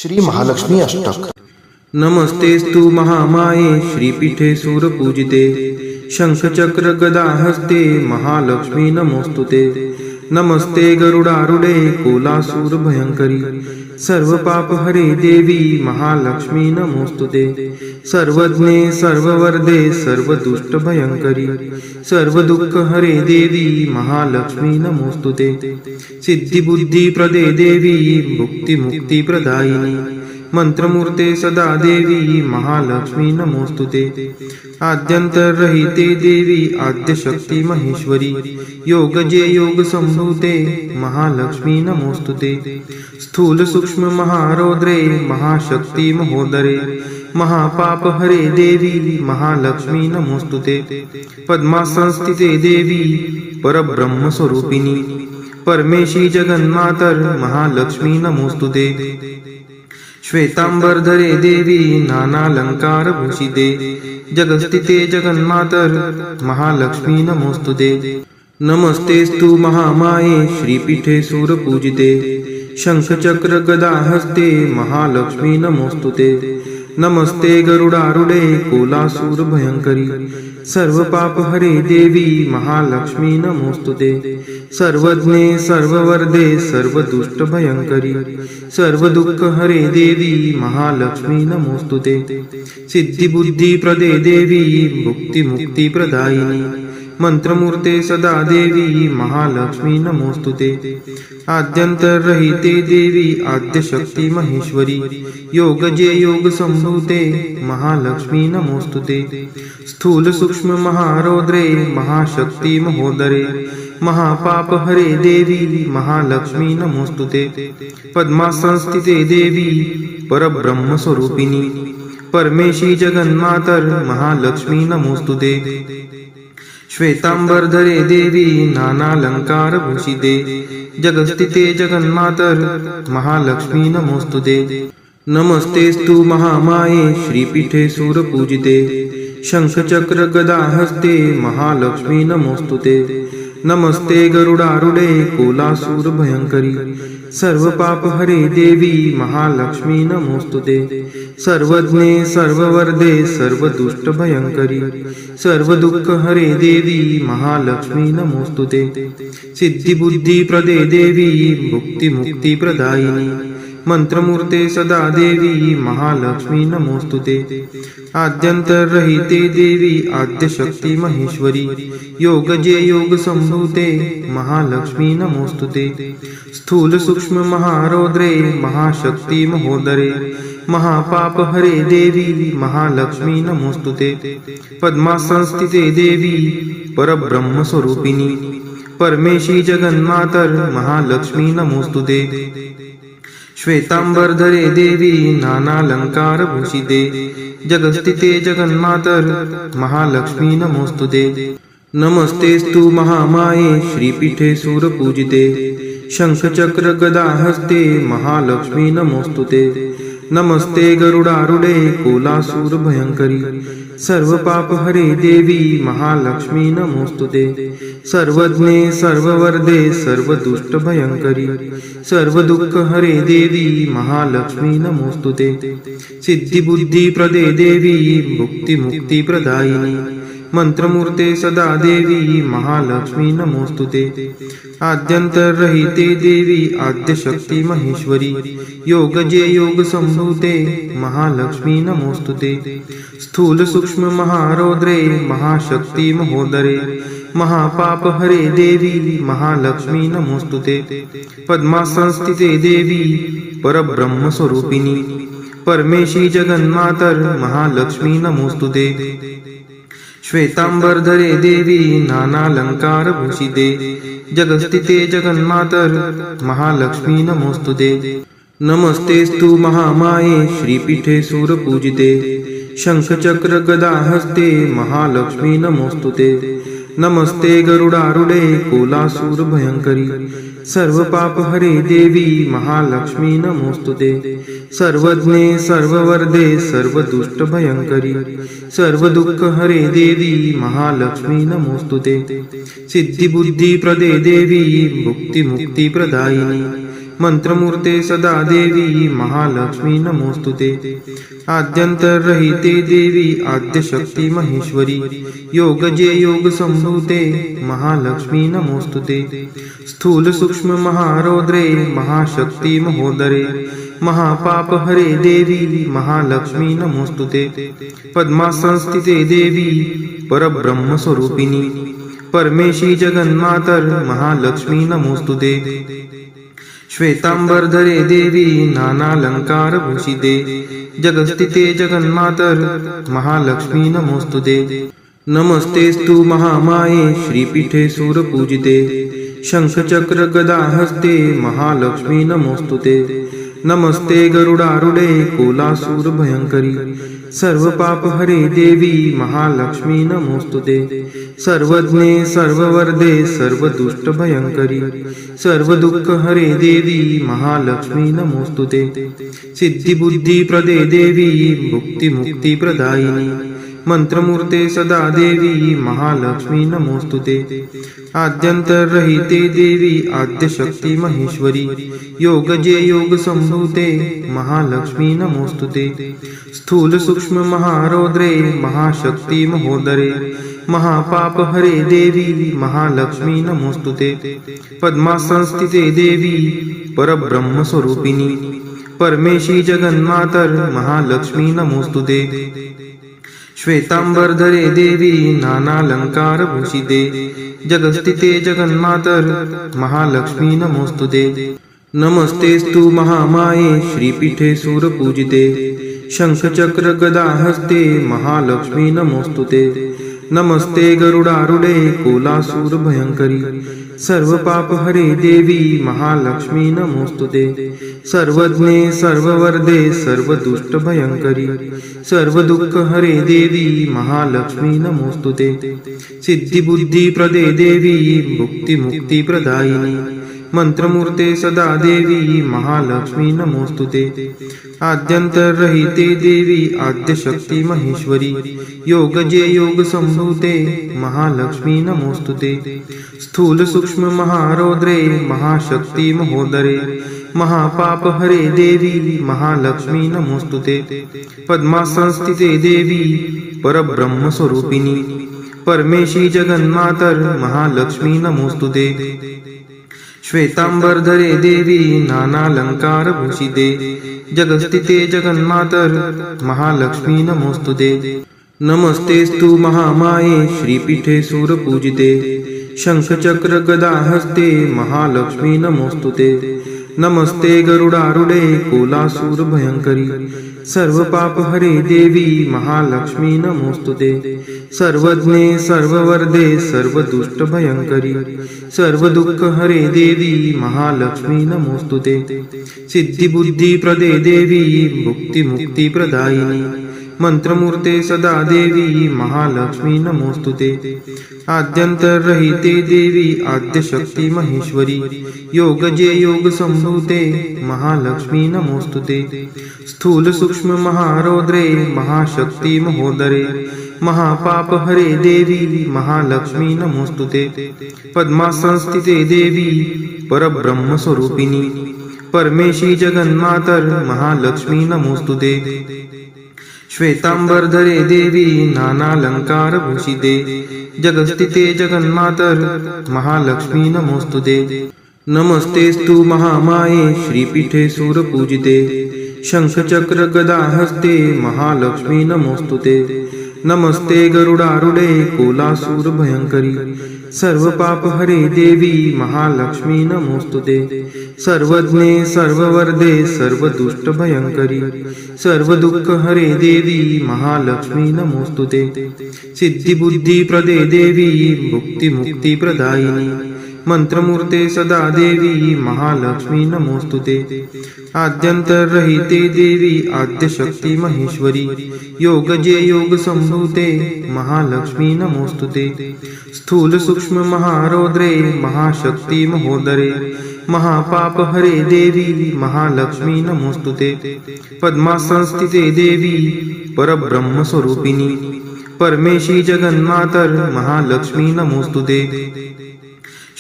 श्री महालक्ष्मी अष्टक। नमस्तेस्तु महामाये श्रीपीठे सूरपूजिते शंखचक्र गदा हस्ते महालक्ष्मी नमोस्तुते। नमस्ते गरुडारूढे कोलासूर भयंकरी सर्व पाप हरे देवी महालक्ष्मी नमोस्तुते। सर्वज्ञे सर्ववर्धे सर्वदुष्ट भयंकरी सर्व दुःख हरे देवी महालक्ष्मी नमोस्तुते। सिद्धि बुद्धि प्रदे देवी भुक्ति मुक्ति प्रदायिनी मंत्रमूर्ते सदा देवी महालक्ष्मी नमोस्तुते। आद्यंतरहिते देवी आद्यशक्ति महेश्वरी योगजे योग संभूते महालक्ष्मी नमोस्तुते। स्थूल सूक्ष्म महारौद्रे महाशक्ति महोदरे महापाप हरे देवी महालक्ष्मी नमोस्तुते। पद्मासनस्थिते देवी परब्रह्म स्वरूपिणी परमेशी जगन्मातर महालक्ष्मी नमोस्तुते। श्वेतांबरधरे देवी नानालंकार भूषिते जगस्थिते जगन्मातर महालक्ष्मी नमोस्तुते। नमस्तेस्तु महामाये श्रीपीठे सूरपूजिते शंखचक्र गदा हस्ते महालक्ष्मी नमोस्तुते। नमस्ते गरुडारूढे कोलासूर भयंकरी सर्व पाप हरे देवी महालक्ष्मी नमोस्तुते। सर्वज्ञे सर्ववर्धे सर्वदुष्ट भयंकरी सर्व दुःख हरे देवी महालक्ष्मी नमोस्तुते। सिद्धि बुद्धि प्रदे देवी भुक्ति मुक्ति प्रदायिनी मंत्रमूर्ते सदा देवी महालक्ष्मी नमोस्तुते। आद्यंतरहिते देवी आद्यशक्ति महेश्वरी योगजे योग संभूते महालक्ष्मी नमोस्तुते। स्थूल सूक्ष्म महारौद्रे महाशक्ति महोदरे महापाप हरे देवी महालक्ष्मी नमोस्तुते। पद्मासनस्थिते देवी परब्रह्म स्वरूपिणी परमेशी जगन्मातर महालक्ष्मी नमोस्तुते। श्वेतांबरधरे देवी नानालंकार भूषिते जगस्थिते जगन्मातर महालक्ष्मी नमोस्तुते। नमस्तेस्तु महामाये श्रीपीठे सूरपूजिते शंखचक्र गदा हस्ते महालक्ष्मी नमोस्तुते। नमस्ते गरुडारूढे कोलासूर भयंकरी सर्व पाप हरे देवी महालक्ष्मी नमोस्तुते। सर्वज्ञे सर्ववर्धे सर्वदुष्ट भयंकरी सर्व दुःख हरे देवी महालक्ष्मी नमोस्तुते। सिद्धि बुद्धि प्रदे देवी भुक्ति मुक्ति प्रदायिनी मंत्रमूर्ते सदा देवी महालक्ष्मी नमोस्तुते। आद्यंतरहिते देवी आद्यशक्ति महेश्वरी योगजे योग संभूते महालक्ष्मी नमोस्तुते। स्थूल सूक्ष्म महारौद्रे महाशक्ति महोदरे महापाप हरे देवी महालक्ष्मी नमोस्तुते। पद्मासनस्थिते देवी परब्रह्म स्वरूपिणी परमेशी जगन्मातर महालक्ष्मी नमोस्तुते। श्वेतांबरधरे देवी नानालंकार भूषिते जगस्थिते जगन्मातर महालक्ष्मी नमोस्तुते। नमस्तेस्तु महामाये श्रीपीठे सूरपूजिते शंखचक्र गदा हस्ते महालक्ष्मी नमोस्तुते। नमस्ते गरुडारूढे कोलासूर भयंकरी सर्व पाप हरे देवी महालक्ष्मी नमोस्तुते। सर्वज्ञे सर्ववर्धे सर्वदुष्ट भयंकरी सर्व दुःख हरे देवी महालक्ष्मी नमोस्तुते। सिद्धि बुद्धि प्रदे देवी भुक्ति मुक्ति प्रदायिनी मंत्रमूर्ते सदा देवी महालक्ष्मी नमोस्तुते। आद्यंतरहिते देवी आद्यशक्ति महेश्वरी योगजे योग संभूते महालक्ष्मी नमोस्तुते। स्थूल सूक्ष्म महारौद्रे महाशक्ति महोदरे महापाप हरे देवी महालक्ष्मी नमोस्तुते। पद्मासनस्थिते देवी परब्रह्म स्वरूपिणी परमेशी जगन्मातर महालक्ष्मी नमोस्तुते। श्वेतांबरधरे देवी नानालंकार भूषिते जगस्थिते जगन्मातर महालक्ष्मी नमोस्तुते। नमस्तेस्तु महामाये श्रीपीठे सूरपूजिते शंखचक्र गदा हस्ते महालक्ष्मी नमोस्तुते। नमस्ते गरुडारूढे कोलासूर भयंकरी सर्व पाप हरे देवी महालक्ष्मी नमोस्तुते। सर्वज्ञे सर्ववर्धे सर्वदुष्ट भयंकरी सर्व दुःख हरे देवी महालक्ष्मी नमोस्तुते। सिद्धि बुद्धि प्रदे देवी भुक्ति मुक्ति प्रदायिनी मंत्रमूर्ते सदा देवी महालक्ष्मी नमोस्तुते आद्यंतरहिते देवी आद्यशक्ती महेश्वरी योगजे योग संभूते महालक्ष्मी नमोस्तुते स्थूल सूक्ष्म महारौद्रे महाशक्ती महोदरे महापाप हरे देवी महालक्ष्मी नमोस्तुते पद्मासनस्थिते देवी परब्रह्म स्वरूपिणी परमेशी जगन्मातर महालक्ष्मी नमोस्तुते श्वेतांबरधरे देवी नानालंकार भूषिते जगस्थिते जगन्मातर महालक्ष्मी नमोस्तुते नमस्तेस्तु महामाये श्रीपीठे सूरपूजिते शंखचक्र गदा हस्ते महालक्ष्मी नमोस्तुते नमस्ते गरुडारूढे कोलासूर भयंकरी सर्व पाप हरे देवी महालक्ष्मी नमोस्तुते सर्वज्ञे सर्ववर्धे सर्व दुष्ट भयंकरी सर्व दुःख हरे देवी महालक्ष्मी नमोस्तुते सिद्धी बुद्धी प्रदे देवी मुक्ती मुक्ती प्रदायिनी मंत्रमूर्ते सदा देवी महालक्ष्मी नमोस्तुते आद्यंतरहिते देवी आद्यशक्ती महेश्वरी योगजे योग संभूते महालक्ष्मी नमोस्तुते स्थूल सूक्ष्म महारौद्रे महाशक्ती महोदरे महापाप हरे देवी महालक्ष्मी नमोस्तुते पद्मासनस्थिते देवी परब्रह्म स्वरूपिणी परमेशी जगन्मातर महालक्ष्मी नमोस्तुते श्वेतांबरधरे देवी नानालंकार भूषिते जगस्थिते जगन्मातर महालक्ष्मी नमोस्तुते नमस्तेस्तु महामाये श्रीपीठे सूरपूजिते शंखचक्र गदा हस्ते महालक्ष्मी नमोस्तुते नमस्ते गरुडारूढे कोलासूर भयंकरी सर्व पाप हरे देवी महालक्ष्मी नमोस्तुते सर्वज्ञे सर्ववर्धे सर्व दुष्ट भयंकरी सर्व दुःख हरे देवी महालक्ष्मी नमोस्तुते सिद्धी बुद्धी प्रदे देवी मुक्ती मुक्ती प्रदायिनी मंत्रमूर्ते सदा देवी महालक्ष्मी नमोस्तुते आद्यंतरहिते देवी आद्यशक्ती महेश्वरी योगजे योग संभूते महालक्ष्मी नमोस्तुते स्थूल सूक्ष्म महारौद्रे महाशक्ती महोदरे महापाप हरे देवी महालक्ष्मी नमोस्तुते पद्मासनस्थिते देवी परब्रह्म स्वरूपिणी परमेशी जगन्मातर महालक्ष्मी नमोस्तुते श्वेतांबरधरे देवी नानालंकार भूषिते जगस्थिते जगन्मातर महालक्ष्मी नमोस्तुते नमस्तेस्तु महामाये श्रीपीठे सूरपूजिते शंखचक्र गदा हस्ते महालक्ष्मी नमोस्तुते नमस्ते गरुडारूढे कोलासूर भयंकरी सर्व पाप हरे देवी महालक्ष्मी नमोस्तुते सर्वज्ञे सर्ववर्धे सर्व दुष्ट भयंकरी सर्व दुःख हरे देवी महालक्ष्मी नमोस्तुते सिद्धी बुद्धी प्रदे देवी मुक्ती मुक्ती प्रदायिनी मंत्रमूर्ते सदा देवी महालक्ष्मी नमोस्तुते आद्यंतरहिते देवी आद्यशक्ती महेश्वरी योगजे योग संभूते महालक्ष्मी नमोस्तुते स्थूल सूक्ष्म महारौद्रे महाशक्ती महोदरे महापाप हरे देवी महालक्ष्मी नमोस्तुते पद्मासनस्थिते देवी परब्रह्म स्वरूपिणी परमेशी जगन्मातर महालक्ष्मी नमोस्तुते श्वेतांबरधरे देवी नानालंकार भूषिते जगस्थिते जगन्मातर महालक्ष्मी नमोस्तुते नमस्तेस्तु महामाये श्रीपीठे सूरपूजिते शंखचक्र गदा हस्ते महालक्ष्मी नमोस्तुते नमस्ते गरुडारूढे कोलासूर भयंकरी सर्व पाप हरे देवी महालक्ष्मी नमोस्तुते सर्वज्ञे सर्ववर्धे सर्व दुष्ट भयंकरी सर्व दुःख हरे देवी महालक्ष्मी नमोस्तुते सिद्धी बुद्धी प्रदे देवी मुक्ती मुक्ती प्रदायिनी मंत्रमूर्ते सदा देवी महालक्ष्मी नमोस्तुते आद्यंतरहिते देवी आद्यशक्ती महेश्वरी योगजे योग संभूते महालक्ष्मी नमोस्तुते स्थूल सूक्ष्म महारौद्रे महाशक्ती महोदरे महापाप हरे देवी महालक्ष्मी नमोस्तुते पद्मासनस्थिते देवी परब्रह्म स्वरूपिणी परमेशी जगन्मातर महालक्ष्मी नमोस्तुते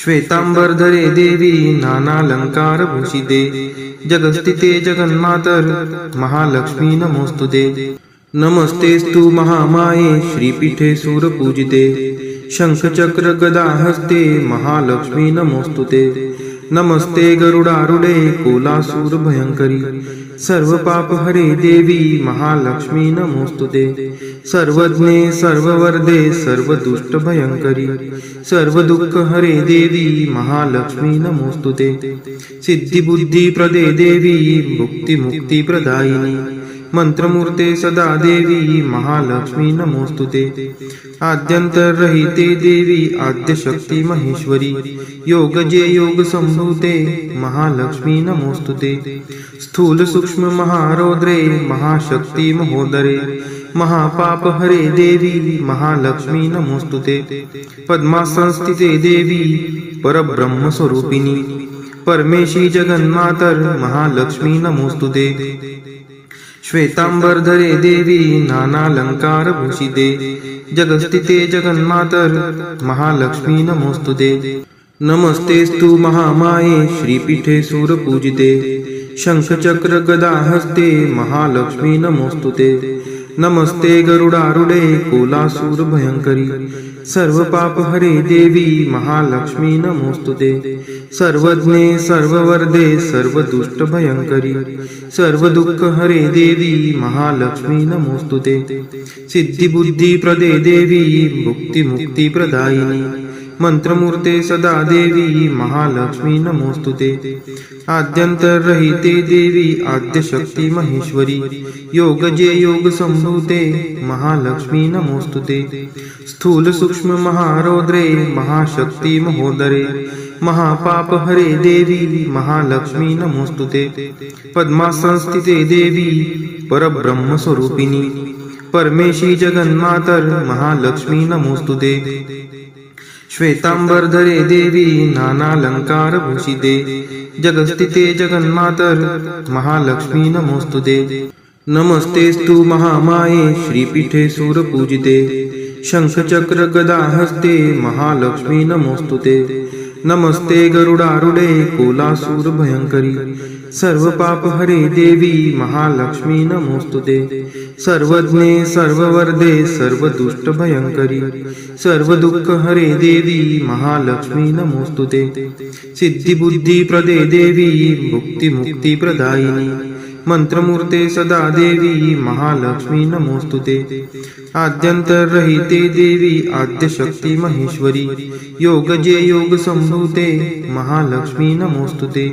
श्वेतांबरधरे देवी नानालंकारभूषिते जगस्थिते जगन्मातर महालक्ष्मी नमोस्तुते। नमस्तेस्तु महामाये श्रीपीठे सूरपूजिते शंखचक्र गदाहस्ते महालक्ष्मी नमोस्तुते। नमस्ते गरुडारूढे कोलासूर भयंकरी सर्वपापहरे देवी महालक्ष्मी नमोस्तुते। सर्वज्ञे सर्ववरदे सर्वदुष्टभयंकरी सर्वदुःखहरे देवी महालक्ष्मी नमोस्तुते। सिद्धिबुद्धिप्रदे देवी मुक्तिमुक्तिप्रदायिनी मंत्रमूर्ते सदा देवी महालक्ष्मी नमोस्तुते। आद्यंतरहिते देवी आद्यशक्ती महेश्वरी योगजे योग संभूते महालक्ष्मी नमोस्तुते। स्थूल सूक्ष्म महारौद्रे महाशक्ती महोदरे महापापहरे देवी महालक्ष्मी नमोस्तुते। पद्मासनस्थिते देवी परब्रह्मस्वरूपिणी परमेशी जगन्मातर महालक्ष्मी नमोस्तुते। श्वेतांबरधरे देवी नानालंकारभूषिते जगस्थिते जगन्मातर महालक्ष्मी नमोस्तुते। नमस्तेस्तु महामाये श्रीपीठे सूरपूजिते शंखचक्र गदाहस्ते महालक्ष्मी नमोस्तुते। नमस्ते गरुडारूढे कोलासूर भयंकरी सर्वपापहरे देवी महालक्ष्मी नमोस्तुते। सर्वज्ञे सर्ववरदे सर्वदुष्टभयंकरी सर्वदुःखहरे देवी महालक्ष्मी नमोस्तुते। सिद्धिबुद्धिप्रदे देवी मुक्तिमुक्तिप्रदायिनी मंत्रमूर्ते सदा देवी महालक्ष्मी नमोस्तुते। आद्यंतरहिते देवी आद्यशक्ती महेश्वरी योगजे योग संभूते महालक्ष्मी नमोस्तुते। स्थूल सूक्ष्म महारौद्रे महाशक्ती महोदरे महापापहरे देवी महालक्ष्मी नमोस्तुते। पद्मासनस्थिते देवी परब्रह्मस्वरूपिणी परमेशी जगन्मातर महालक्ष्मी नमोस्तुते। श्वेतांबरधरे देवी नानालंकारभूषिते जगस्थिते जगन्मातर महालक्ष्मी नमोस्तुते। नमस्तेस्तु महामाये श्रीपीठे सूरपूजिते शंखचक्र गदाहस्ते महालक्ष्मी नमोस्तुते। नमस्ते गरुडारूढे कोलासूर भयंकरी सर्वपापहरे देवी महालक्ष्मी नमोस्तुते। सर्वज्ञे सर्ववरदे सर्वदुष्टभयंकरी सर्वदुःखहरे देवी महालक्ष्मी नमोस्तुते। सिद्धिबुद्धिप्रदे देवी मुक्तिमुक्तिप्रदायिनी मंत्रमूर्ते सदा देवी महालक्ष्मी नमोस्तुते। आद्यंतरहिते देवी आद्यशक्ती महेश्वरी योगजे योग संभूते महालक्ष्मी नमोस्तुते।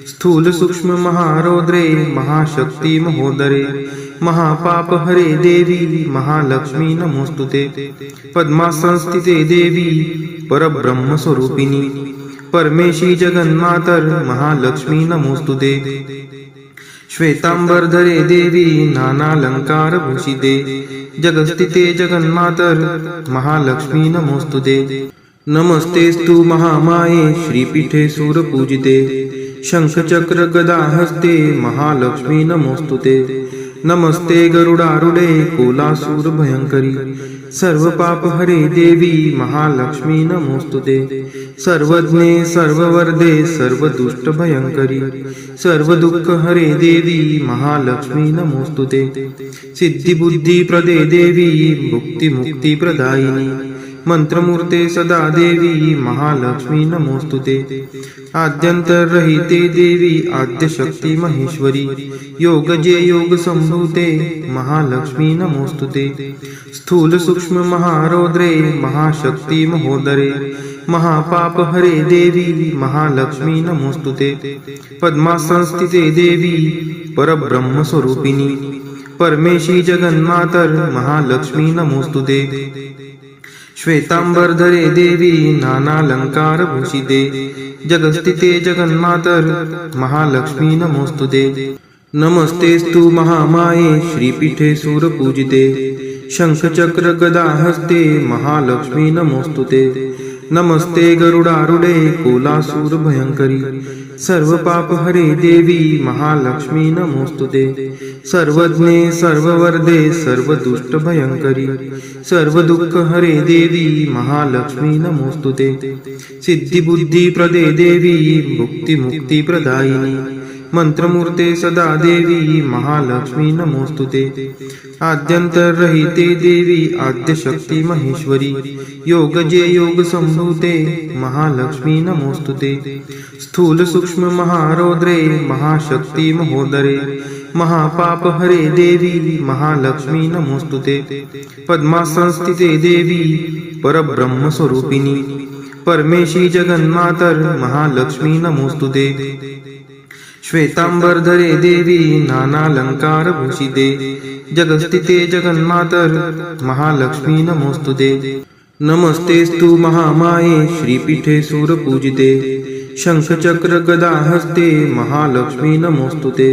स्थूल सूक्ष्म महारौद्रे महाशक्ती महोदरे महापापहरे देवी महालक्ष्मी नमोस्तुते। पद्मासनस्थिते देवी परब्रह्मस्वरूपिणी परमेशी जगन्मातर महालक्ष्मी नमोस्तुते। श्वेतांबरधरे देवी नानालंकारभूषिते जगस्थिते जगन्मातर महालक्ष्मी नमोस्तुते। नमस्तेस्तु महामाये श्रीपीठे सूरपूजिते शंखचक्र गदाहस्ते महालक्ष्मी नमोस्तुते। नमस्ते गरुडारूढे कोलासूर भयंकरी सर्वपापहरे देवी महालक्ष्मी नमोस्तुते। सर्वज्ञे सर्ववरदे सर्वदुष्टभयंकरी सर्वदुःखहरे देवी महालक्ष्मी नमोस्तुते। सिद्धिबुद्धिप्रदे देवी मुक्तिमुक्तिप्रदायिनी मंत्रमूर्ते सदा देवी महालक्ष्मी नमोस्तुते। आद्यंतरहिते देवी आद्यशक्ती महेश्वरी योगजे योग संभूते महालक्ष्मी नमोस्तुते। स्थूल सूक्ष्म महारौद्रे महाशक्ती महोदरे महापापहरे देवी महालक्ष्मी नमोस्तुते। पद्मासनस्थिते देवी परब्रह्मस्वरूपिणी परमेशी जगन्मातर महालक्ष्मी नमोस्तुते। श्वेतांबरधरे देवी नानालंकारभूषिते जगस्थिते जगन्मातर महालक्ष्मी नमोस्तुते। नमस्तेस्तु महामाये श्रीपीठे सूरपूजिते शंखचक्र गदाहस्ते महालक्ष्मी नमोस्तुते। नमस्ते गरुडारूढे कोलासूर भयंकरी सर्व पाप हरे देवी महालक्ष्मी नमोस्तुते सर्वज्ञे सर्ववर्धे सर्व दुष्ट भयंकरी सर्व दुःख हरे देवी महालक्ष्मी नमोस्तुते सिद्धी बुद्धी प्रदे देवी मुक्ती मुक्ती प्रदायिनी मंत्रमूर्ते सदा देवी महालक्ष्मी नमोस्तुते आद्यंतरहिते देवी आद्यशक्ती महेश्वरी योगजे योग संभूते महालक्ष्मी नमोस्तुते स्थूल सूक्ष्म महारौद्रे महाशक्ती महोदरे महापाप हरे देवी महालक्ष्मी नमोस्तुते पद्मासनस्थिते देवी परब्रह्म स्वरूपिणी परमेशी जगन्मातर महालक्ष्मी नमोस्तुते श्वेतांबरधरे देवी नानालंकार भूषिते जगस्थिते जगन्मातर महालक्ष्मी नमोस्तुते नमस्तेस्तु महामाये श्रीपीठे सूरपूजिते शंखचक्र गदा हस्ते महालक्ष्मी नमोस्तुते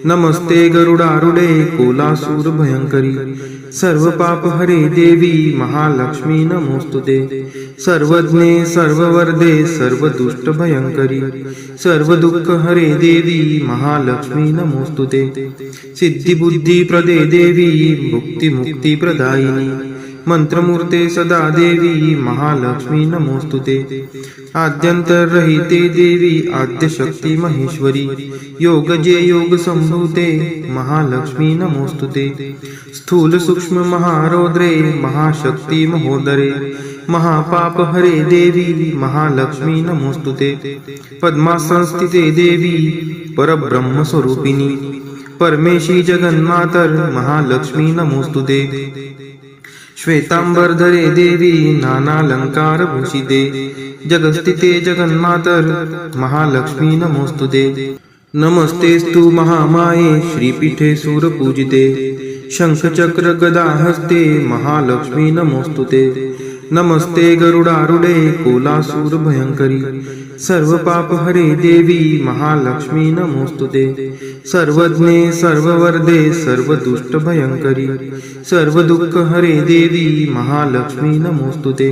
नमस्ते गरुडारूढे कोलासूर भयंकरी सर्व पाप हरे देवी महालक्ष्मी नमोस्तुते सर्वज्ञे सर्ववर्धे सर्व दुष्ट भयंकरी सर्व दुःख हरे देवी महालक्ष्मी नमोस्तुते सिद्धी बुद्धी प्रदे देवी मुक्ती मुक्ती प्रदायिनी मंत्रमूर्ते सदा देवी महालक्ष्मी नमोस्तुते आद्यंतरहिते देवी आद्यशक्ती महेश्वरी योगजे योग संभूते महालक्ष्मी नमोस्तुते स्थूल सूक्ष्म महारौद्रे महाशक्ती महोदरे महापाप हरे देवी महालक्ष्मी नमोस्तुते पद्मासनस्थिते देवी परब्रह्म स्वरूपिणी परमेशी जगन्मातर महालक्ष्मी नमोस्तुते श्वेतांबरधरे देवी नानालंकार भूषिते जगस्थिते जगन्मातर महालक्ष्मी नमोस्तुते नमस्तेस्तु महामाये श्रीपीठे सूरपूजिते शंखचक्र गदा हस्ते महालक्ष्मी नमोस्तुते नमस्ते गरुडारूढे कोलासूर भयंकरी सर्व पाप हरे देवी महालक्ष्मी नमोस्तुते सर्वज्ञे सर्ववर्धे सर्व दुष्ट भयंकरी सर्व दुःख हरे देवी महालक्ष्मी नमोस्तुते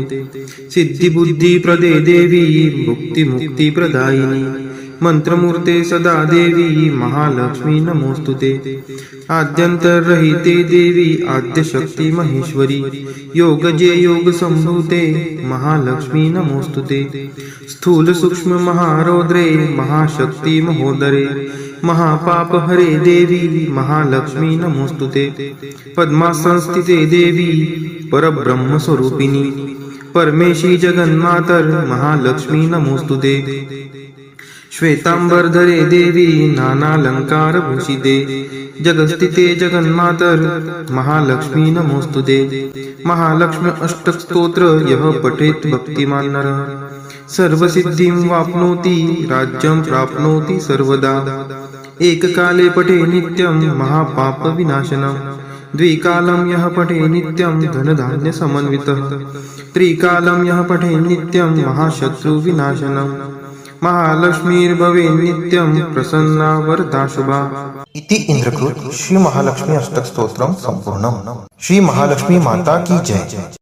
सिद्धी बुद्धी प्रदे देवी मुक्ती मुक्ती प्रदायिनी मंत्रमूर्ते सदा देवी महालक्ष्मी नमोस्तुते आद्यंतरहिते देवी आद्यशक्ती महेश्वरी योगजे योग संभूते महालक्ष्मी नमोस्तुते स्थूल सूक्ष्म महारौद्रे महाशक्ती महोदरे महापाप हरे देवी महालक्ष्मी नमोस्तुते पद्मासनस्थिते देवी परब्रह्म स्वरूपिणी परमेशी जगन्मातर महालक्ष्मी नमोस्तुते श्वेतांबरधरे देवी नानालंकार भूषिते जगस्थिते जगन्मातर महालक्ष्मी नमोस्तुते महालक्ष्मी अष्टक स्तोत्र यः पठेत् भक्तिमान् नरः सर्वसिद्धिं वाप्नोति राज्यं प्राप्नोति सर्वदा एककाले पठे नित्यं महापाप विनाशनम् द्विकालं यः पठे नित्यं धनधान्य समन्वितः त्रिकालं यः पठे नित्यं महाशत्रु विनाशनम् महालक्ष्मीर्भवे नित्यं प्रसन्ना वरदा शुभा। इति इंद्रकृत श्री महालक्ष्मी अष्टक स्तोत्रम संपूर्णम। श्री महालक्ष्मी माता की जय।